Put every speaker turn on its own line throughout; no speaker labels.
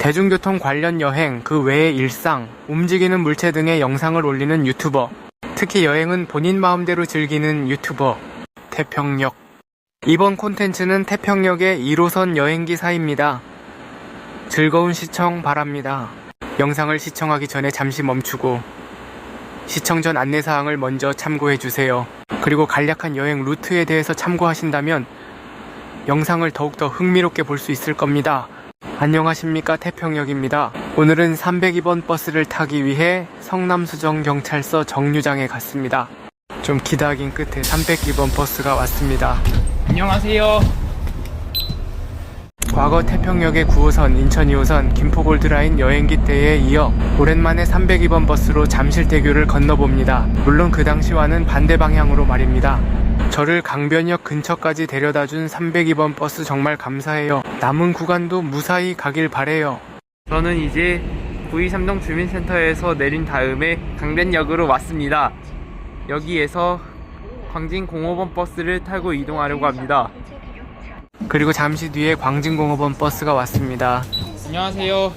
대중교통 관련 여행, 그 외의 일상, 움직이는 물체 등의 영상을 올리는 유튜버, 특히 여행은 본인 마음대로 즐기는 유튜버, 태평역. 이번 콘텐츠는 태평역의 1호선 여행기사입니다. 즐거운 시청 바랍니다. 영상을 시청하기 전에 잠시 멈추고 시청 전 안내사항을 먼저 참고해주세요. 그리고 간략한 여행 루트에 대해서 참고하신다면 영상을 더욱더 흥미롭게 볼 수 있을 겁니다. 안녕하십니까, 태평역입니다. 오늘은 302번 버스를 타기 위해 성남수정경찰서 정류장에 갔습니다. 좀 기다긴 끝에 302번 버스가 왔습니다.
안녕하세요.
과거 태평역의 9호선, 인천 2호선, 김포골드라인 여행기 때에 이어 오랜만에 302번 버스로 잠실대교를 건너봅니다. 물론 그 당시와는 반대 방향으로 말입니다. 저를 강변역 근처까지 데려다준 302번 버스 정말 감사해요. 남은 구간도 무사히 가길 바래요.
저는 이제 923동 주민센터에서 내린 다음에 강변역으로 왔습니다. 여기에서 광진 05번 버스를 타고 이동하려고 합니다.
그리고 잠시 뒤에 광진 05번 버스가 왔습니다.
안녕하세요.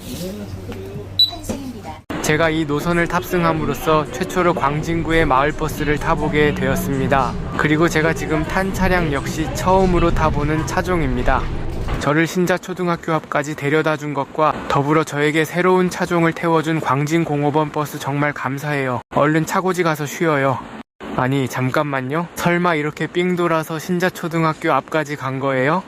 제가 이 노선을 탑승함으로써 최초로 광진구의 마을버스를 타보게 되었습니다. 그리고 제가 지금 탄 차량 역시 처음으로 타보는 차종입니다. 저를 신자초등학교 앞까지 데려다 준 것과 더불어 저에게 새로운 차종을 태워준 광진 05번 버스 정말 감사해요. 얼른 차고지 가서 쉬어요. 아니 잠깐만요. 설마 이렇게 삥 돌아서 신자초등학교 앞까지 간 거예요?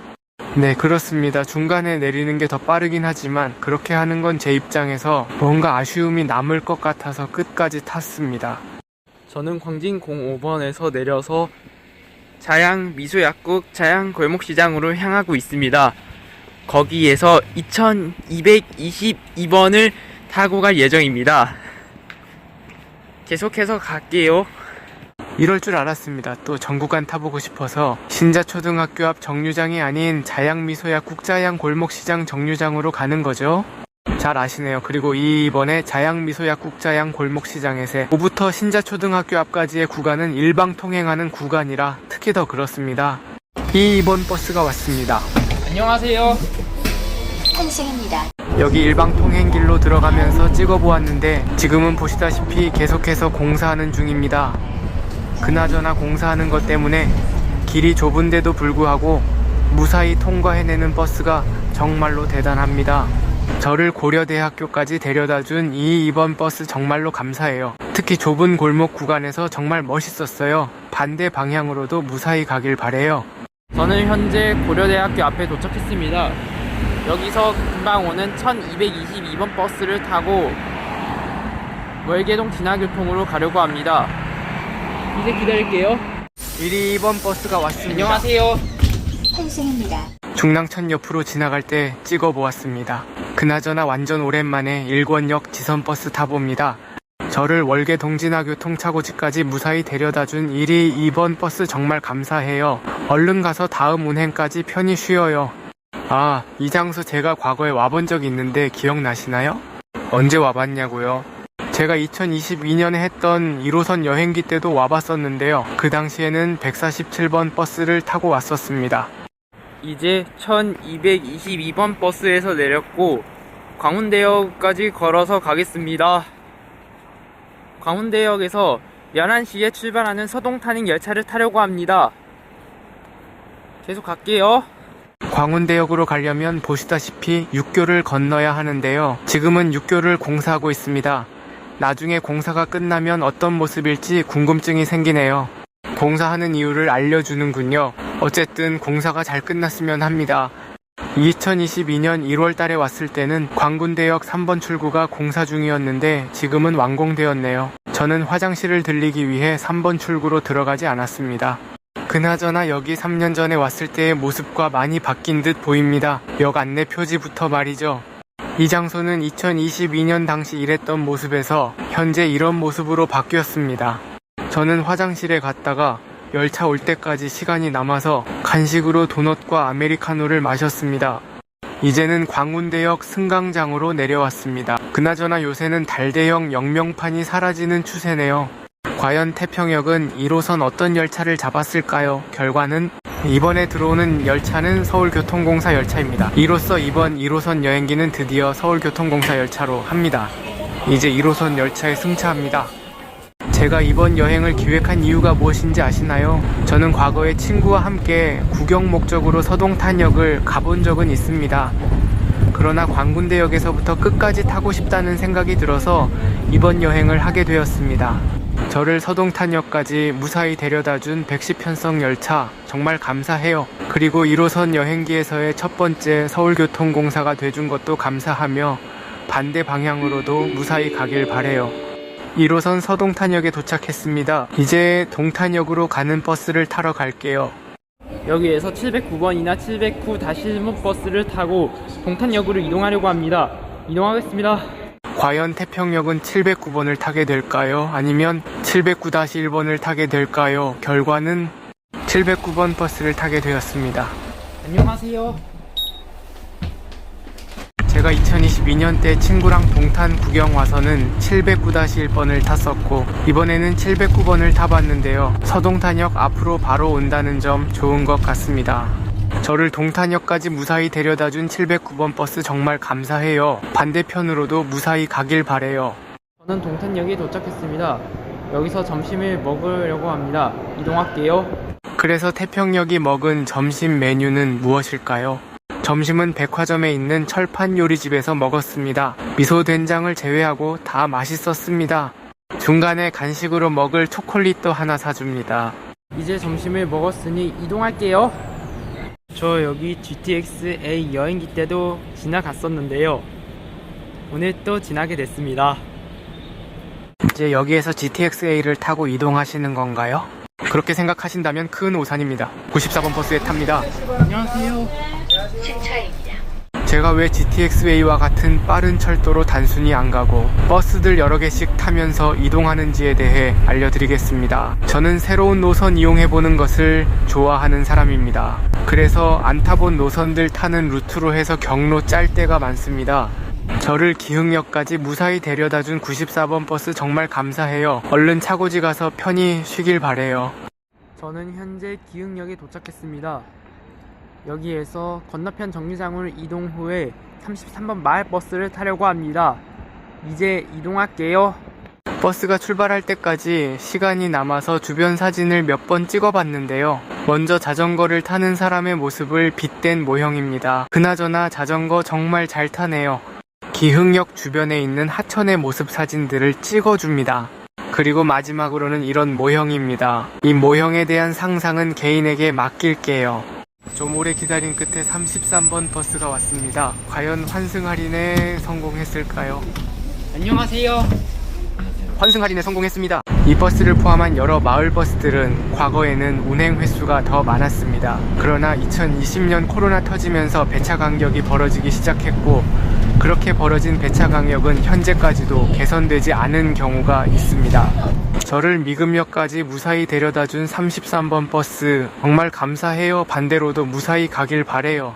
네, 그렇습니다. 중간에 내리는 게 더 빠르긴 하지만 그렇게 하는 건 제 입장에서 뭔가 아쉬움이 남을 것 같아서 끝까지 탔습니다.
저는 광진 05번에서 내려서 자양 미소약국 자양 골목시장으로 향하고 있습니다. 거기에서 2222번을 타고 갈 예정입니다. 계속해서 갈게요.
이럴 줄 알았습니다. 또 전구간 타보고 싶어서 신자초등학교 앞 정류장이 아닌 자양미소약국 자양 골목시장 정류장으로 가는 거죠. 잘 아시네요. 그리고 이번에 자양미소약국 자양 골목시장에서 5부터 신자초등학교 앞까지의 구간은 일방 통행하는 구간이라 특히 더 그렇습니다. 2번 버스가 왔습니다.
안녕하세요.
환승입니다.
여기 일방 통행길로 들어가면서 찍어보았는데 지금은 보시다시피 계속해서 공사하는 중입니다. 그나저나 공사하는 것 때문에 길이 좁은데도 불구하고 무사히 통과해내는 버스가 정말로 대단합니다. 저를 고려대학교까지 데려다준 2번 버스 정말로 감사해요. 특히 좁은 골목 구간에서 정말 멋있었어요. 반대 방향으로도 무사히 가길 바래요.
저는 현재 고려대학교 앞에 도착했습니다. 여기서 금방 오는 1222번 버스를 타고 월계동 진화교통으로 가려고 합니다. 이제 기다릴게요.
2번 버스가 왔습니다.
안녕하세요.
환승입니다.
중랑천 옆으로 지나갈 때 찍어보았습니다. 그나저나 완전 오랜만에 일권역 지선버스 타봅니다. 저를 월계동 진화교통 차고지까지 무사히 데려다준 2번 버스 정말 감사해요. 얼른 가서 다음 운행까지 편히 쉬어요. 아, 이 장소 제가 과거에 와본 적이 있는데 기억나시나요? 언제 와봤냐고요? 제가 2022년에 했던 1호선 여행기 때도 와봤었는데요. 그 당시에는 147번 버스를 타고 왔었습니다.
이제 1222번 버스에서 내렸고 광운대역까지 걸어서 가겠습니다. 광운대역에서 11시에 출발하는 서동탄행 열차를 타려고 합니다. 계속 갈게요.
광운대역으로 가려면 보시다시피 육교를 건너야 하는데요. 지금은 육교를 공사하고 있습니다. 나중에 공사가 끝나면 어떤 모습일지 궁금증이 생기네요. 공사하는 이유를 알려주는군요. 어쨌든 공사가 잘 끝났으면 합니다. 2022년 1월 달에 왔을 때는 광군대역 3번 출구가 공사 중이었는데 지금은 완공되었네요. 저는 화장실을 들리기 위해 3번 출구로 들어가지 않았습니다. 그나저나 여기 3년 전에 왔을 때의 모습과 많이 바뀐 듯 보입니다. 역 안내 표지부터 말이죠. 이 장소는 2022년 당시 일했던 모습에서 현재 이런 모습으로 바뀌었습니다. 저는 화장실에 갔다가 열차 올 때까지 시간이 남아서 간식으로 도넛과 아메리카노를 마셨습니다. 이제는 광운대역 승강장으로 내려왔습니다. 그나저나 요새는 달대형 영명판이 사라지는 추세네요. 과연 태평역은 1호선 어떤 열차를 잡았을까요? 결과는 이번에 들어오는 열차는 서울교통공사 열차입니다. 이로써 이번 1호선 여행기는 드디어 서울교통공사 열차로 합니다. 이제 1호선 열차에 승차합니다. 제가 이번 여행을 기획한 이유가 무엇인지 아시나요? 저는 과거에 친구와 함께 구경 목적으로 서동탄역을 가본 적은 있습니다. 그러나 광군대역에서부터 끝까지 타고 싶다는 생각이 들어서 이번 여행을 하게 되었습니다. 저를 서동탄역까지 무사히 데려다준 110편성 열차 정말 감사해요. 그리고 1호선 여행기에서의 첫 번째 서울교통공사가 돼준 것도 감사하며 반대 방향으로도 무사히 가길 바래요. 1호선 서동탄역에 도착했습니다. 이제 동탄역으로 가는 버스를 타러 갈게요.
여기에서 709번이나 709-1번 버스를 타고 동탄역으로 이동하려고 합니다. 이동하겠습니다.
과연 태평역은 709번을 타게 될까요? 아니면 709-1번을 타게 될까요? 결과는 709번 버스를 타게 되었습니다.
안녕하세요.
제가 2022년 때 친구랑 동탄 구경 와서는 709-1번을 탔었고 이번에는 709번을 타봤는데요. 서동탄역 앞으로 바로 온다는 점 좋은 것 같습니다. 저를 동탄역까지 무사히 데려다준 709번 버스 정말 감사해요. 반대편으로도 무사히 가길 바래요.
저는 동탄역에 도착했습니다. 여기서 점심을 먹으려고 합니다. 이동할게요.
그래서 태평역이 먹은 점심 메뉴는 무엇일까요? 점심은 백화점에 있는 철판 요리집에서 먹었습니다. 미소 된장을 제외하고 다 맛있었습니다. 중간에 간식으로 먹을 초콜릿도 하나 사줍니다.
이제 점심을 먹었으니 이동할게요. 저 여기 GTX-A 여행기 때도 지나갔었는데요. 오늘 또 지나게 됐습니다.
이제 여기에서 GTX-A를 타고 이동하시는 건가요? 그렇게 생각하신다면 큰 오산입니다. 94번 버스에 탑니다.
안녕하세요.
승차입니다.
제가 왜 GTX-A와 같은 빠른 철도로 단순히 안 가고 버스들 여러 개씩 타면서 이동하는지에 대해 알려드리겠습니다. 저는 새로운 노선 이용해보는 것을 좋아하는 사람입니다. 그래서 안 타본 노선들 타는 루트로 해서 경로 짤 때가 많습니다. 저를 기흥역까지 무사히 데려다준 94번 버스 정말 감사해요. 얼른 차고지 가서 편히 쉬길 바래요.
저는 현재 기흥역에 도착했습니다. 여기에서 건너편 정류장으로 이동 후에 33번 마을버스를 타려고 합니다. 이제 이동할게요.
버스가 출발할 때까지 시간이 남아서 주변 사진을 몇 번 찍어봤는데요. 먼저 자전거를 타는 사람의 모습을 빗댄 모형입니다. 그나저나 자전거 정말 잘 타네요. 기흥역 주변에 있는 하천의 모습 사진들을 찍어줍니다. 그리고 마지막으로는 이런 모형입니다. 이 모형에 대한 상상은 개인에게 맡길게요. 좀 오래 기다린 끝에 33번 버스가 왔습니다. 과연 환승 할인에 성공했을까요?
안녕하세요.
환승 할인에 성공했습니다. 이 버스를 포함한 여러 마을 버스들은 과거에는 운행 횟수가 더 많았습니다. 그러나 2020년 코로나 터지면서 배차 간격이 벌어지기 시작했고 그렇게 벌어진 배차 간격은 현재까지도 개선되지 않은 경우가 있습니다. 저를 미금역까지 무사히 데려다준 33번 버스 정말 감사해요. 반대로도 무사히 가길 바래요.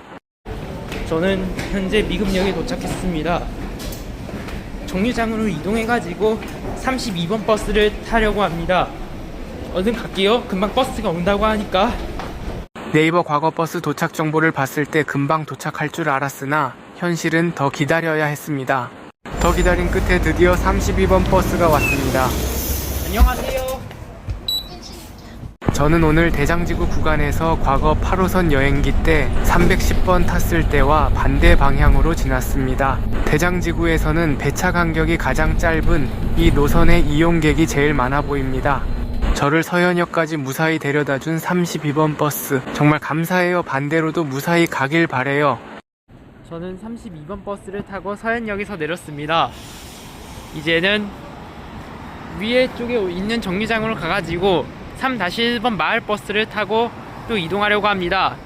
저는 현재 미금역에 도착했습니다. 정류장으로 이동해가지고 32번 버스를 타려고 합니다. 얼른 갈게요. 금방 버스가 온다고 하니까.
네이버 과거버스 도착 정보를 봤을 때 금방 도착할 줄 알았으나 현실은 더 기다려야 했습니다. 더 기다린 끝에 드디어 32번 버스가 왔습니다.
안녕하세요.
저는 오늘 대장지구 구간에서 과거 8호선 여행기 때 310번 탔을 때와 반대 방향으로 지났습니다. 대장지구에서는 배차 간격이 가장 짧은 이 노선의 이용객이 제일 많아 보입니다. 저를 서현역까지 무사히 데려다준 32번 버스 정말 감사해요. 반대로도 무사히 가길 바래요.
저는 32번 버스를 타고 서현역에서 내렸습니다. 이제는 위에 쪽에 있는 정류장으로 가가지고 3-1번 마을버스를 타고 또 이동하려고 합니다.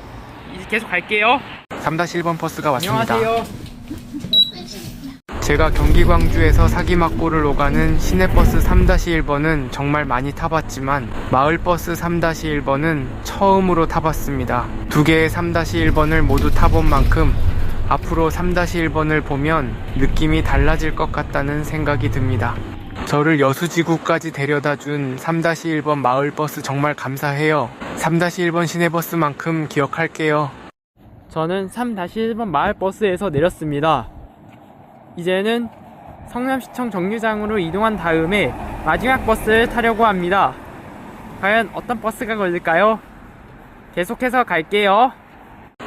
이제 계속 갈게요.
3-1번 버스가 왔습니다.
안녕하세요.
제가 경기 광주에서 사기막고를 오가는 시내버스 3-1번은 정말 많이 타봤지만 마을버스 3-1번은 처음으로 타봤습니다. 두 개의 3-1번을 모두 타본 만큼 앞으로 3-1번을 보면 느낌이 달라질 것 같다는 생각이 듭니다. 저를 여수지구까지 데려다준 3-1번 마을버스 정말 감사해요. 3-1번 시내버스만큼 기억할게요.
저는 3-1번 마을버스에서 내렸습니다. 이제는 성남시청 정류장으로 이동한 다음에 마지막 버스를 타려고 합니다. 과연 어떤 버스가 걸릴까요? 계속해서 갈게요.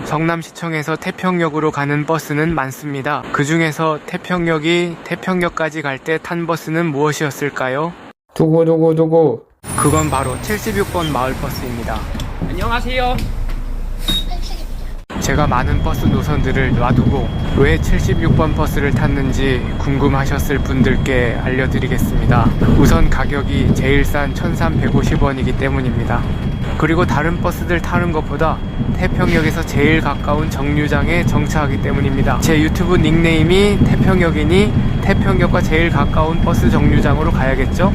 성남시청에서 태평역으로 가는 버스는 많습니다. 그 중에서 태평역이 태평역까지 갈 때 탄 버스는 무엇이었을까요?
두고두고두고.
그건 바로 76번 마을버스입니다.
안녕하세요.
제가 많은 버스 노선들을 놔두고 왜 76번 버스를 탔는지 궁금하셨을 분들께 알려드리겠습니다. 우선 가격이 제일 싼 1350원이기 때문입니다. 그리고 다른 버스들 타는 것보다 태평역에서 제일 가까운 정류장에 정차하기 때문입니다. 제 유튜브 닉네임이 태평역이니 태평역과 제일 가까운 버스 정류장으로 가야겠죠?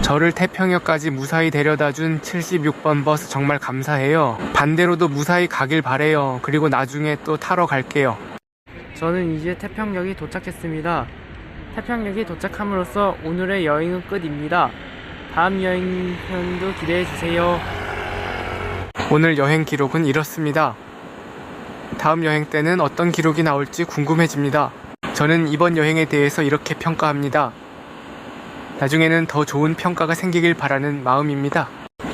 저를 태평역까지 무사히 데려다준 76번 버스 정말 감사해요. 반대로도 무사히 가길 바래요. 그리고 나중에 또 타러 갈게요.
저는 이제 태평역이 도착했습니다. 태평역이 도착함으로써 오늘의 여행은 끝입니다. 다음 여행편도 기대해주세요.
오늘 여행 기록은 이렇습니다. 다음 여행 때는 어떤 기록이 나올지 궁금해집니다. 저는 이번 여행에 대해서 이렇게 평가합니다. 나중에는 더 좋은 평가가 생기길 바라는 마음입니다.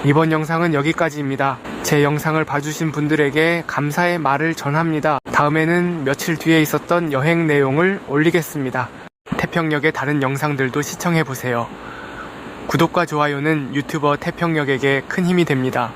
이번 영상은 여기까지입니다. 제 영상을 봐주신 분들에게 감사의 말을 전합니다. 다음에는 며칠 뒤에 있었던 여행 내용을 올리겠습니다. 태평역의 다른 영상들도 시청해보세요. 구독과 좋아요는 유튜버 태평역에게 큰 힘이 됩니다.